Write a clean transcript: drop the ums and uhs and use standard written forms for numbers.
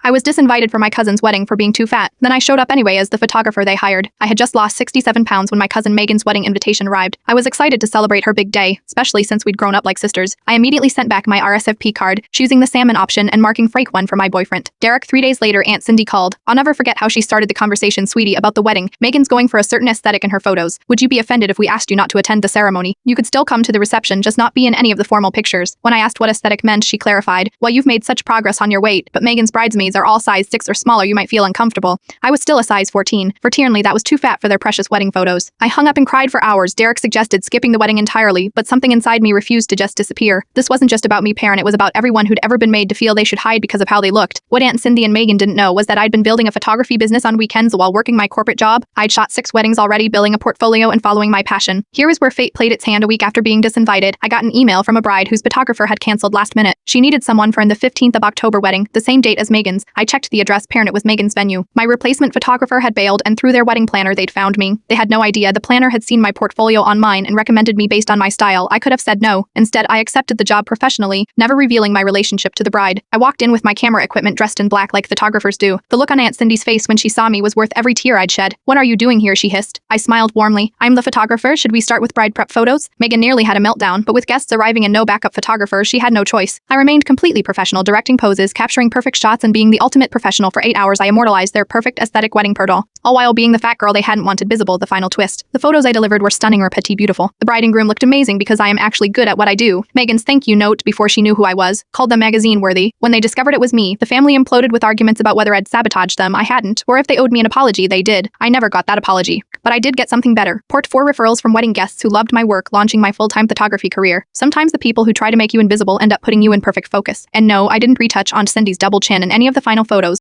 I was disinvited for my cousin's wedding for being too fat. Then I showed up anyway as the photographer they hired. I had just lost 67 pounds when my cousin Megan's wedding invitation arrived. I was excited to celebrate her big day, especially since we'd grown up like sisters. I immediately sent back my RSVP card, choosing the salmon option and marking Frake one for my boyfriend. Derek, 3 days later, Aunt Cindy called. I'll never forget how she started the conversation. Sweetie, about the wedding. Megan's going for a certain aesthetic in her photos. Would you be offended if we asked you not to attend the ceremony? You could still come to the reception, just not be in any of the formal pictures. When I asked what aesthetic meant, she clarified, well, you've made such progress on your weight, but Megan's bridesmaids are all size 6 or smaller, you might feel uncomfortable. I was still a size 14. For Tierney, that was too fat for their precious wedding photos. I hung up and cried for hours. Derek suggested skipping the wedding entirely, but something inside me refused to just disappear. This wasn't just about me, parent, it was about everyone who'd ever been made to feel they should hide because of how they looked. What Aunt Cindy and Megan didn't know was that I'd been building a photography business on weekends while working my corporate job. I'd shot 6 weddings already, building a portfolio and following my passion. Here is where fate played its hand. A week after being disinvited, I got an email from a bride whose photographer had canceled last minute. She needed someone for the 15th of October wedding, the same date as Megan's. I checked the address, parent, it was Megan's venue. My replacement photographer had bailed, and through their wedding planner they'd found me. They had no idea the planner had seen my portfolio on mine and recommended me based on my style. I could have said no. Instead, I accepted the job professionally, never revealing my relationship to the bride. I walked in with my camera equipment dressed in black like photographers do. The look on Aunt Cindy's face when she saw me was worth every tear I'd shed. What are you doing here? She hissed. I smiled warmly. I'm the photographer. Should we start with bride prep photos? Megan nearly had a meltdown, but with guests arriving and no backup photographer, she had no choice. I remained completely professional, directing poses, capturing perfect shots, and being the ultimate professional. For 8 hours, I immortalized their perfect aesthetic wedding photo, all while being the fat girl they hadn't wanted visible. The final twist. The photos I delivered were stunning or petite beautiful. The bride and groom looked amazing because I am actually good at what I do. Megan's thank you note before she knew who I was called them magazine worthy. When they discovered it was me, the family imploded with arguments about whether I'd sabotaged them. I hadn't, or if they owed me an apology, they did. I never got that apology. But I did get something better. 4 referrals from wedding guests who loved my work, launching my full-time photography career. Sometimes the people who try to make you invisible end up putting you in perfect focus. And no, I didn't retouch Aunt Cindy's double chin in any of the final photos.